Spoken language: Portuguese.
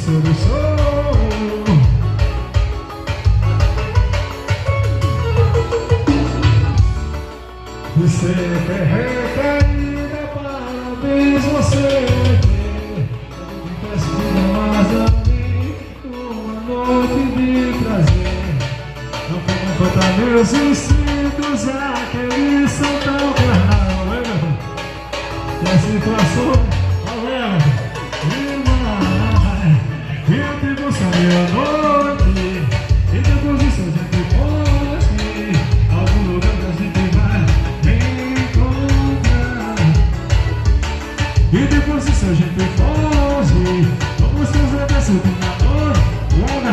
eu sou. Você é recaída, parabéns, você tem. Me peço mais a mim, uma noite de prazer. Não como contar meus instintos, aqueles são tão carnal, meu irmão. E a situação, valeu, demais. E eu te busco meia-noite, e depois disso a gente pode algum lugar que a gente vai encontrar. E depois disso a gente foge, vamos fazer dessa de namoro, logo